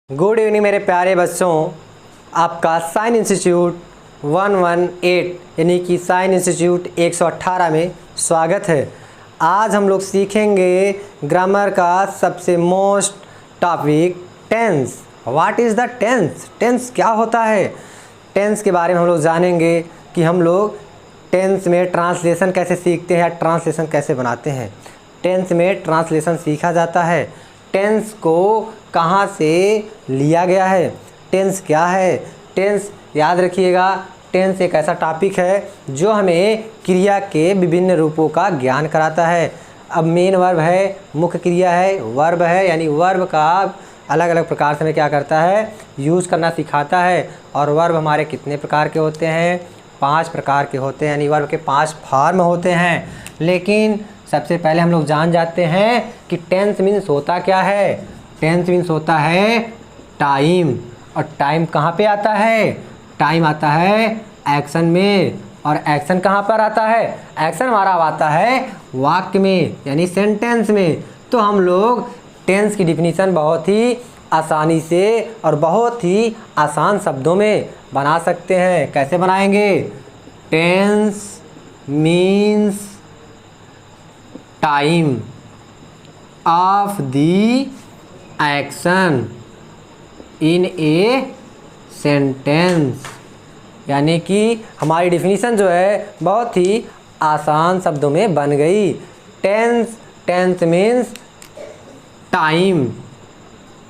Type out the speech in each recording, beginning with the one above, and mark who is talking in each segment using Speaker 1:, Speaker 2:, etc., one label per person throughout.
Speaker 1: Good evening मेरे प्यारे बच्चों, आपका साइन इंस्टीट्यूट 118 यानी कि साइन इंस्टीट्यूट 118 में स्वागत है। आज हम लोग सीखेंगे ग्रामर का सबसे most topic tense. What is the tense? Tense क्या होता है? टेंस के बारे में हम लोग जानेंगे कि हम लोग टेंस में ट्रांसलेशन कैसे सीखते हैं या ट्रांसलेशन कैसे बनाते हैं। टेंस में ट्रांसलेशन सीखा जाता है। टेंस को कहाँ से लिया गया है, टेंस क्या है? टेंस याद रखिएगा, टेंस एक ऐसा टॉपिक है जो हमें क्रिया के विभिन्न रूपों का ज्ञान कराता है। अब मेन वर्ब है, मुख्य क्रिया है, वर्ब है, यानी वर्ब का अलग अलग प्रकार से हमें क्या करता है, यूज़ करना सिखाता है। और वर्ब हमारे कितने प्रकार के होते हैं? 5 प्रकार के होते हैं, यानी वर्ब के 5 फॉर्म होते हैं। लेकिन सबसे पहले हम लोग जान जाते हैं कि टेंस मीन्स होता क्या है। टेंस मीन्स होता है टाइम। और टाइम कहाँ पे आता है? टाइम आता है एक्शन में। और एक्शन कहाँ पर आता है? एक्शन हमारा आता है वाक्य में, यानी सेंटेंस में। तो हम लोग टेंस की डिफिनीशन बहुत ही आसानी से और बहुत ही आसान शब्दों में बना सकते हैं। कैसे बनाएंगे? Tense means time of the action in a sentence. यानी कि हमारी डिफिनीशन जो है बहुत ही आसान शब्दों में बन गई। Tense means time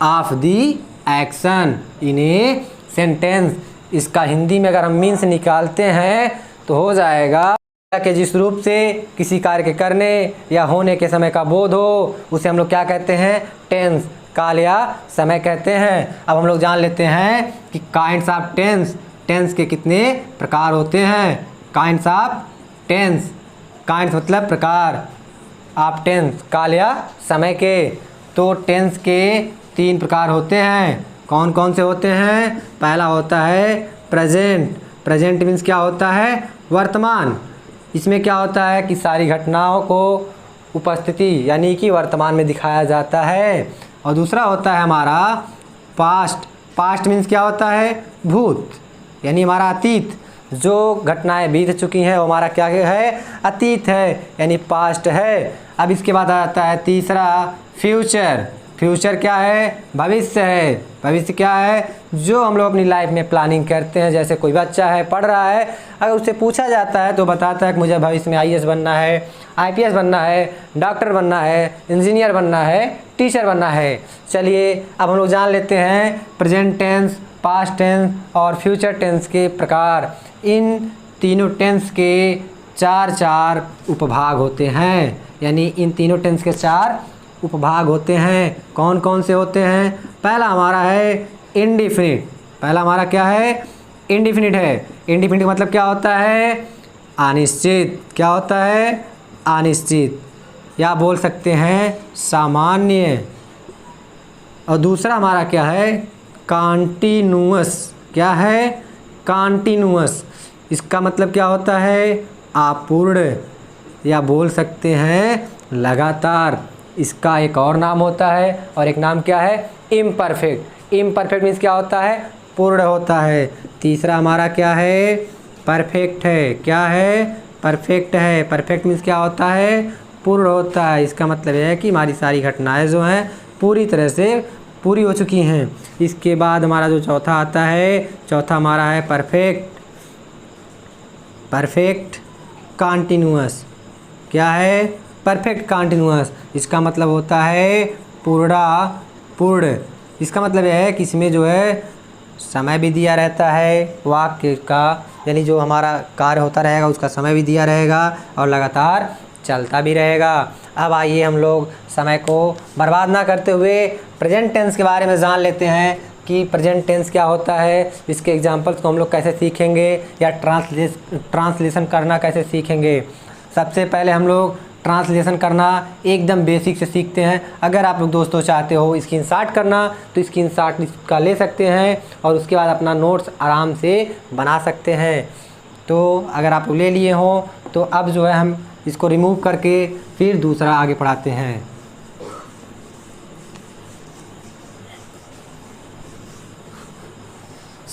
Speaker 1: of the action in a sentence. इसका हिंदी में अगर हम मीन्स निकालते हैं तो हो जाएगा कि जिस रूप से किसी कार्य के करने या होने के समय का बोध हो, उसे हम लोग क्या कहते हैं? टेंस, काल या समय कहते हैं। अब हम लोग जान लेते हैं कि काइंड्स ऑफ टेंस, टेंस के कितने प्रकार होते हैं। काइंड्स ऑफ टेंस, काइंड्स मतलब प्रकार, ऑफ टेंस काल या समय के। तो टेंस के 3 प्रकार होते हैं। कौन कौन से होते हैं? पहला होता है प्रेजेंट। प्रेजेंट मीन्स क्या होता है? वर्तमान। इसमें क्या होता है कि सारी घटनाओं को उपस्थिति यानी कि वर्तमान में दिखाया जाता है। और दूसरा होता है हमारा पास्ट। पास्ट मीन्स क्या होता है? भूत, यानी हमारा अतीत। जो घटनाएं बीत चुकी हैं वो हमारा क्या है? अतीत है, यानी पास्ट है। अब इसके बाद आता है तीसरा फ्यूचर। फ्यूचर क्या है? भविष्य है। भविष्य क्या है? जो हम लोग अपनी लाइफ में प्लानिंग करते हैं। जैसे कोई बच्चा है, पढ़ रहा है, अगर उससे पूछा जाता है तो बताता है कि मुझे भविष्य में आईएएस बनना है, आईपीएस बनना है, डॉक्टर बनना है, इंजीनियर बनना है, टीचर बनना है। चलिए अब हम लोग जान लेते हैं प्रेजेंट टेंस, पास्ट टेंस और फ्यूचर टेंस के प्रकार। इन तीनों टेंस के 4 उपभाग होते हैं, यानी इन तीनों टेंस के 4 उपभाग होते हैं। कौन कौन से होते हैं? पहला हमारा है इंडिफिनिट। पहला हमारा क्या है? इंडिफिनिट है। इंडिफिनिट का मतलब क्या होता है? अनिश्चित। क्या होता है? अनिश्चित, या बोल सकते हैं सामान्य। और दूसरा हमारा क्या है? कॉन्टिन्यूअस। क्या है? कॉन्टिन्यूअस। इसका मतलब क्या होता है? अपूर्ण, या बोल सकते हैं लगातार। इसका एक और नाम होता है, और एक नाम क्या है? इम्परफेक्ट। इम्परफेक्ट मीन्स क्या होता है? पूर्ण होता है। तीसरा हमारा क्या है? परफेक्ट है। क्या है? परफेक्ट है। परफेक्ट मीन्स क्या होता है? पूर्ण होता है। इसका मतलब है कि हमारी सारी घटनाएं जो हैं पूरी तरह से पूरी हो चुकी हैं। इसके बाद हमारा जो चौथा आता है, चौथा हमारा है परफेक्ट। Perfect continuous. क्या है? Perfect continuous. इसका मतलब होता है पूर्ण। इसका मतलब यह है कि इसमें जो है समय भी दिया रहता है वाक्य का, यानी जो हमारा कार्य होता रहेगा उसका समय भी दिया रहेगा और लगातार चलता भी रहेगा। अब आइए हम लोग समय को बर्बाद ना करते हुए प्रेजेंट टेंस के बारे में जान लेते हैं कि प्रेजेंट टेंस क्या होता है। इसके एग्जांपल्स को हम लोग कैसे सीखेंगे या ट्रांसलेशन करना कैसे सीखेंगे। सबसे पहले हम लोग ट्रांसलेशन करना एकदम बेसिक से सीखते हैं। अगर आप लोग दोस्तों चाहते हो स्क्रीनशॉट करना तो स्क्रीनशॉट इसका ले सकते हैं और उसके बाद अपना नोट्स आराम से बना सकते हैं। तो अगर आप लोग ले लिए हो तो अब जो है हम इसको रिमूव करके फिर दूसरा आगे पढ़ाते हैं।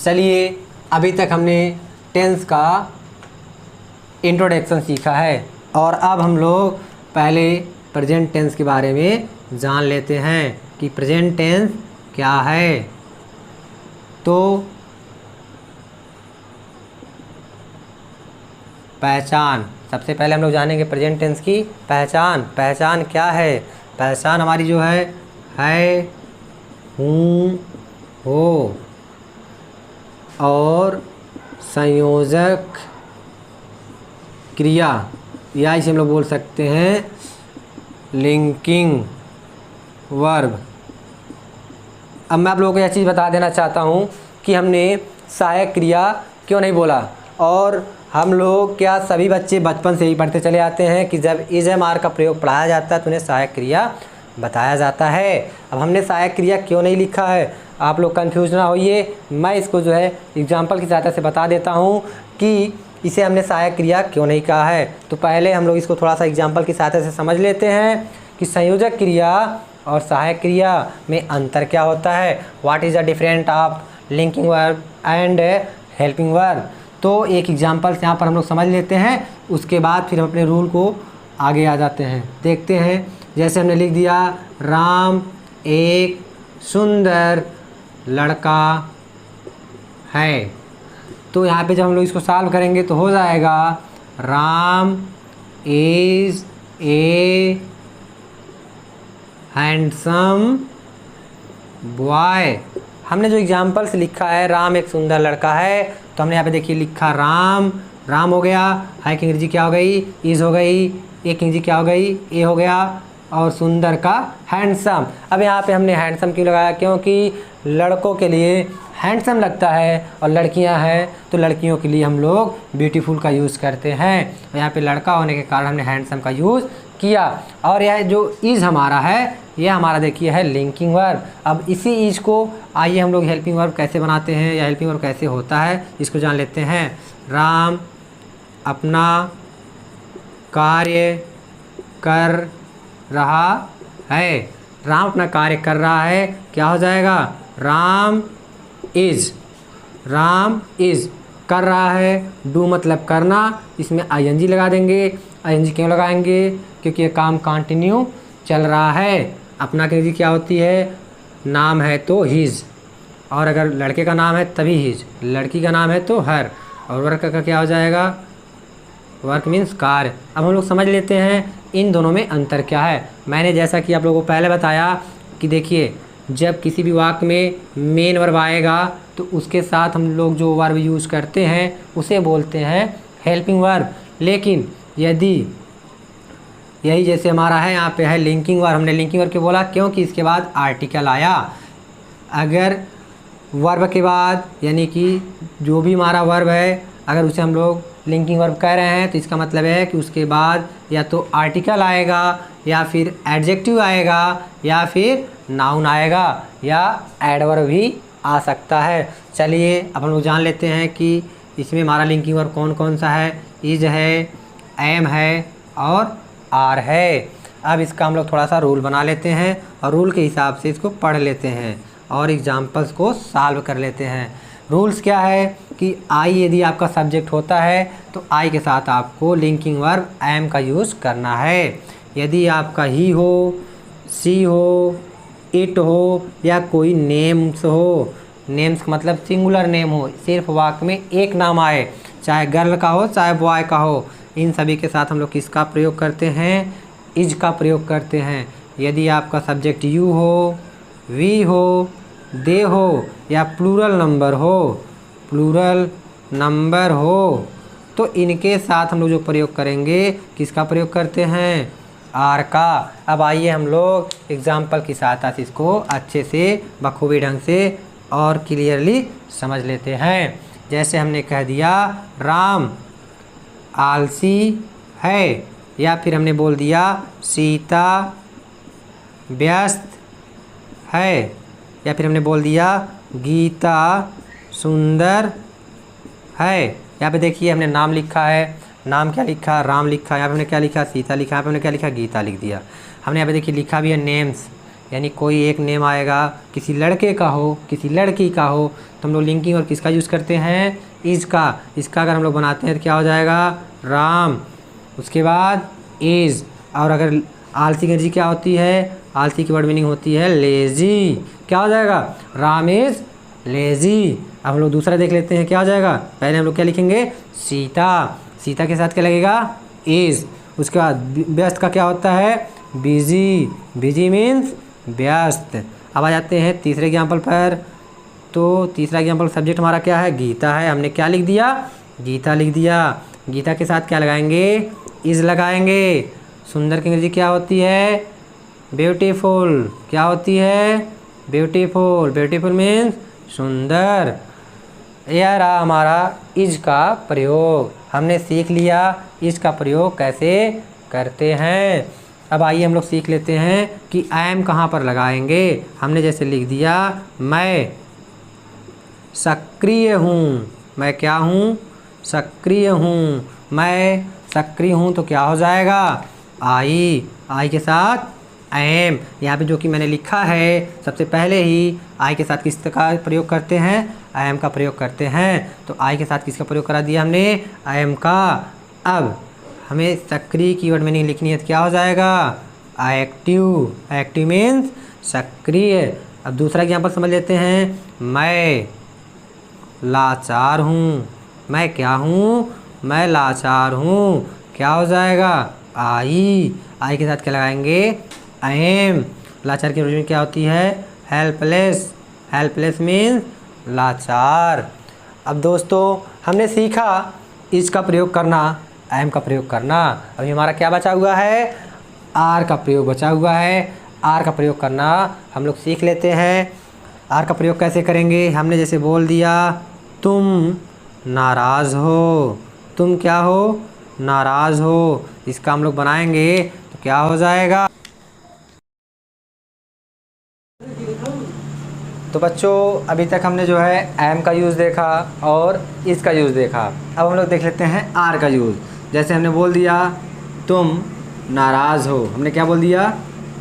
Speaker 1: चलिए, अभी तक हमने टेंस का इंट्रोडक्शन सीखा है और अब हम लोग पहले प्रेजेंट टेंस के बारे में जान लेते हैं कि प्रेजेंट टेंस क्या है। तो पहचान, सबसे पहले हम लोग जानेंगे प्रेजेंट टेंस की पहचान। पहचान क्या है? पहचान हमारी जो है, हूँ, हो और संयोजक क्रिया, या इसे हम लोग बोल सकते हैं लिंकिंग वर्ब। अब मैं आप लोगों को यह चीज़ बता देना चाहता हूँ कि हमने सहायक क्रिया क्यों नहीं बोला। और हम लोग क्या सभी बच्चे बचपन से ही पढ़ते चले आते हैं कि जब इज एम आर का प्रयोग पढ़ाया जाता है तो उन्हें सहायक क्रिया बताया जाता है। अब हमने सहायक क्रिया क्यों नहीं लिखा है, आप लोग कंफ्यूज ना होइए। मैं इसको जो है एग्जाम्पल की सहायता से बता देता हूँ कि इसे हमने सहायक क्रिया क्यों नहीं कहा है। तो पहले हम लोग इसको थोड़ा सा एग्जाम्पल की सहायता से समझ लेते हैं कि संयोजक क्रिया और सहायक क्रिया में अंतर क्या होता है। What is the different of linking verb and helping verb. तो एक एग्जाम्पल यहाँ पर हम लोग समझ लेते हैं, उसके बाद फिर हम अपने रूल को आगे आ जाते हैं। देखते हैं, जैसे हमने लिख दिया राम एक सुंदर लड़का है। तो यहाँ पे जब हम लोग इसको सॉल्व करेंगे तो हो जाएगा Ram is a handsome boy. हमने जो एग्जाम्पल से लिखा है राम एक सुंदर लड़का है, तो हमने यहाँ पे देखिए लिखा राम, राम हो गया, है की अंग्रेजी क्या हो गई, इज़ हो गई, एक अंग्रेजी क्या हो गई, ए हो गया, और सुंदर का हैंडसम। अब यहाँ पे हमने हैंडसम क्यों लगाया, क्योंकि लड़कों के लिए हैंडसम लगता है और लड़कियाँ हैं तो लड़कियों के लिए हम लोग ब्यूटीफुल का यूज़ करते हैं। और यहाँ पे लड़का होने के कारण हमने हैंडसम का यूज़ किया। और यह जो इज़ हमारा है, यह हमारा देखिए है लिंकिंग वर्ब। अब इसी इज़ को आइए हम लोग हेल्पिंग वर्ब कैसे बनाते हैं या हेल्पिंग वर्ब कैसे होता है इसको जान लेते हैं। राम अपना कार्य कर रहा है, राम अपना कार्य कर रहा है, क्या हो जाएगा राम इज़, राम इज़ कर रहा है, डू मतलब करना, इसमें आईएनजी लगा देंगे। आईएनजी क्यों लगाएंगे, क्योंकि ये काम कंटिन्यू चल रहा है। अपना के क्या होती है, नाम है तो हिज, और अगर लड़के का नाम है तभी हिज, लड़की का नाम है तो हर, और वर्क का क्या हो जाएगा, वर्क मीन्स कार्य। अब हम लोग समझ लेते हैं इन दोनों में अंतर क्या है। मैंने जैसा कि आप लोगों को पहले बताया कि देखिए जब किसी भी वाक्य में मेन वर्ब आएगा तो उसके साथ हम लोग जो वर्ब यूज़ करते हैं उसे बोलते हैं हेल्पिंग वर्ब। लेकिन यदि यही जैसे हमारा है यहाँ पे है लिंकिंग वर्ब, हमने लिंकिंग वर्ब क्यों बोला, क्योंकि इसके बाद आर्टिकल आया। अगर वर्ब के बाद यानी कि जो भी हमारा वर्ब है अगर उसे हम लोग लिंकिंग वर्ब कह रहे हैं तो इसका मतलब है कि उसके बाद या तो आर्टिकल आएगा या फिर एडजेक्टिव आएगा या फिर नाउन आएगा या एडवर्ब भी आ सकता है। चलिए अब हम लोग जान लेते हैं कि इसमें हमारा लिंकिंग वर्ब कौन कौन सा है। इज है, एम है और आर है। अब इसका हम लोग थोड़ा सा रूल बना लेते हैं और रूल के हिसाब से इसको पढ़ लेते हैं और एग्जाम्पल्स को सॉल्व कर लेते हैं। रूल्स क्या है कि आई यदि आपका सब्जेक्ट होता है तो आई के साथ आपको लिंकिंग वर्ब एम का यूज़ करना है। यदि आपका ही हो, सी हो, इट हो या कोई नेम्स हो, नेम्स का मतलब सिंगुलर नेम हो, सिर्फ वाक्य में एक नाम आए, चाहे गर्ल का हो चाहे बॉय का हो, इन सभी के साथ हम लोग किसका प्रयोग करते हैं, इज का प्रयोग करते हैं। यदि आपका सब्जेक्ट यू हो, वी हो, दे हो या प्लूरल नंबर हो तो इनके साथ हम लोग जो प्रयोग करेंगे किसका प्रयोग करते हैं, आर का। अब आइए हम लोग एग्जाम्पल की सहायता से इसको अच्छे से बखूबी ढंग से और क्लियरली समझ लेते हैं। जैसे हमने कह दिया राम आलसी है, या फिर हमने बोल दिया सीता व्यस्त है, या फिर हमने बोल दिया गीता सुंदर है। यहाँ पे देखिए हमने नाम लिखा है, नाम क्या लिखा, राम लिखा, यहाँ पे हमने क्या लिखा, सीता लिखा, यहाँ पे हमने क्या लिखा, गीता लिख दिया। हमने यहाँ पे देखिए लिखा भी है नेम्स, यानी कोई एक नेम आएगा, किसी लड़के का हो, किसी लड़की का हो, तो हम लोग लिंकिंग और किसका यूज़ करते हैं, इज़ का। इसका अगर हम लोग बनाते हैं तो क्या हो जाएगा, राम। उसके बाद इज़, और अगर आलसी की एनर्जी क्या होती है, आलसी की वर्ड मीनिंग होती है लेज़ी। क्या हो जाएगा, राम इज़ लेज़ी। अब हम लोग दूसरा देख लेते हैं क्या हो जाएगा। पहले हम लोग क्या लिखेंगे, सीता। सीता के साथ क्या लगेगा, इज़। उसके बाद व्यस्त का क्या होता है, बिजी। बिजी मीन्स व्यस्त। अब आ जाते हैं तीसरे एग्जाम्पल पर। तो तीसरा एग्जाम्पल सब्जेक्ट हमारा क्या है, गीता है। हमने क्या लिख दिया, गीता लिख दिया। गीता के साथ क्या लगाएंगे, इज़ लगाएंगे। सुंदर की अंग्रेजी क्या होती है, ब्यूटीफुल। क्या होती है, ब्यूटीफुल। ब्यूटीफुल मीन्स सुंदर। यह रहा हमारा इज का प्रयोग। हमने सीख लिया इज का प्रयोग कैसे करते हैं। अब आइए हम लोग सीख लेते हैं कि आई एम कहाँ पर लगाएंगे। हमने जैसे लिख दिया, मैं सक्रिय हूँ। मैं क्या हूँ, सक्रिय हूँ। मैं सक्रिय हूँ तो क्या हो जाएगा, आई के साथ एम। यहाँ पे जो कि मैंने लिखा है सबसे पहले ही आई के साथ किस का प्रयोग करते हैं, आई एम का प्रयोग करते हैं। तो आई के साथ किसका प्रयोग करा दिया हमने, आई एम का। अब हमें सक्रिय कीवर्ड मीनिंग लिखनी है तो क्या हो जाएगा, एक्टिव। एक्टिव मीन्स सक्रिय। अब दूसरा एग्जाम्पल समझ लेते हैं, मैं लाचार हूँ। मैं क्या हूँ, मैं लाचार हूँ। क्या हो जाएगा, आई के साथ क्या लगाएंगे, आई एम। लाचार की ओरिजिन क्या होती है, हेल्पलेस। हेल्पलेस मीन्स लाचार। अब दोस्तों हमने सीखा इज का प्रयोग करना, आई एम का प्रयोग करना। अभी हमारा क्या बचा हुआ है, आर का प्रयोग बचा हुआ है। आर का प्रयोग करना हम लोग सीख लेते हैं। आर का प्रयोग कैसे करेंगे, हमने जैसे बोल दिया, तुम नाराज़ हो। तुम क्या हो, नाराज़ हो। इसका हम लोग बनाएंगे तो क्या हो जाएगा। तो बच्चों अभी तक हमने जो है एम का यूज़ देखा और इसका यूज़ देखा। अब हम लोग देख लेते हैं आर का यूज़। जैसे हमने बोल दिया तुम नाराज़ हो। हमने क्या बोल दिया,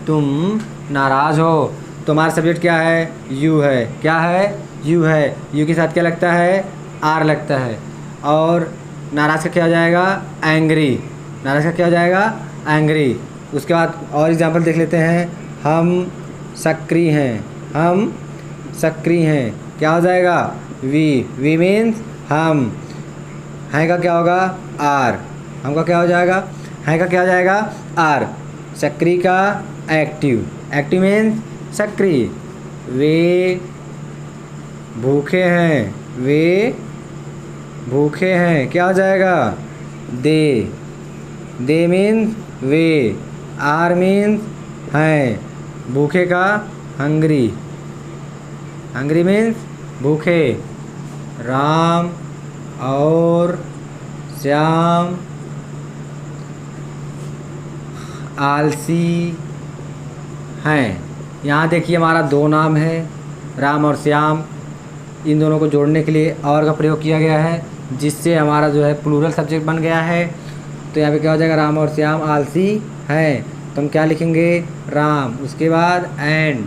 Speaker 1: तुम नाराज़ हो। तो हमारा सब्जेक्ट क्या है, यू है। क्या है, यू है। यू के साथ क्या लगता है, आर लगता है। और नाराज़ का क्या हो जाएगा, एंग्री। नाराज़ का क्या हो जाएगा, एंग्री। उसके बाद और एग्जांपल देख लेते हैं, हम सक्रिय हैं। हम सक्रिय हैं। क्या हो जाएगा, वी मीन्स हम। हैं का क्या होगा, आर। हम का क्या हो जाएगा, हैं का क्या हो जाएगा, आर। सक्रिय का एक्टिव। एक्टिव मीन्स सक्रिय। वे भूखे हैं। वे भूखे हैं। क्या हो जाएगा, दे मीन्स वे। आर मीन्स हैं। भूखे का हंग्री। हंग्री मीन्स भूखे। राम और श्याम आलसी हैं। यहाँ देखिए हमारा दो नाम है, राम और श्याम। इन दोनों को जोड़ने के लिए और का प्रयोग किया गया है, जिससे हमारा जो है प्लूरल सब्जेक्ट बन गया है। तो यहाँ पे क्या हो जाएगा, राम और श्याम आलसी हैं। तो हम क्या लिखेंगे, राम, उसके बाद एंड,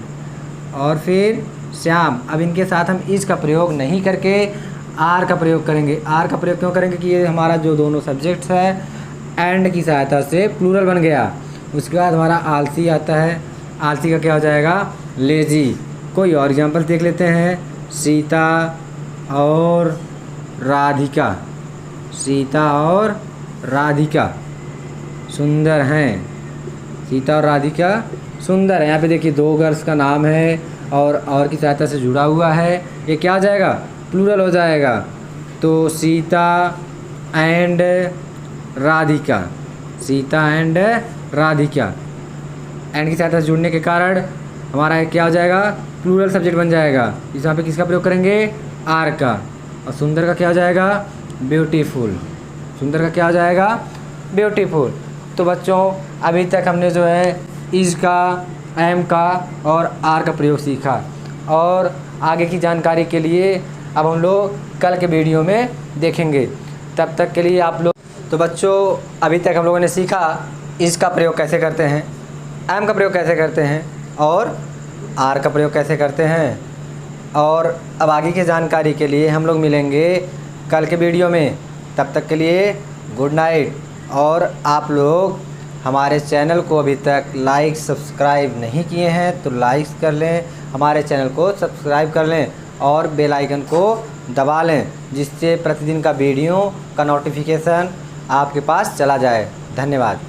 Speaker 1: और फिर श्याम। अब इनके साथ हम इस का प्रयोग नहीं करके आर का प्रयोग करेंगे। आर का प्रयोग क्यों करेंगे कि ये हमारा जो दोनों सब्जेक्ट्स है एंड की सहायता से प्लूरल बन गया। उसके बाद हमारा आलसी आता है। आलसी का क्या हो जाएगा, लेजी। कोई और एग्जांपल देख लेते हैं, सीता और राधिका। सीता और राधिका सुंदर हैं। सीता और राधिका सुंदर है। यहाँ पे देखिए दो गर्ल्स का नाम है और की सहायता से जुड़ा हुआ है। ये क्या आ जाएगा, प्लूरल हो जाएगा। तो Sita and Radhika. Sita and Radhika and की सहायता से जुड़ने के कारण हमारा क्या हो जाएगा, प्लूरल सब्जेक्ट बन जाएगा। इस यहाँ पे किसका प्रयोग करेंगे, आर का। और सुंदर का क्या हो जाएगा, ब्यूटीफुल। सुंदर का क्या हो जाएगा, ब्यूटीफुल। तो बच्चों अभी तक हमने जो है इज का, एम का और आर का प्रयोग सीखा। और आगे की जानकारी के लिए अब हम लोग कल के वीडियो में देखेंगे। तब तक के लिए आप लोग, तो बच्चों अभी तक हम लोगों ने सीखा इज का प्रयोग कैसे करते हैं, एम का प्रयोग कैसे करते हैं, और आर का प्रयोग कैसे करते हैं। और अब आगे की जानकारी के लिए हम लोग मिलेंगे कल के वीडियो में। तब तक के लिए गुड नाइट। और आप लोग हमारे चैनल को अभी तक लाइक सब्सक्राइब नहीं किए हैं तो लाइक कर लें, हमारे चैनल को सब्सक्राइब कर लें और बेल आइकन को दबा लें, जिससे प्रतिदिन का वीडियो का नोटिफिकेशन आपके पास चला जाए। धन्यवाद।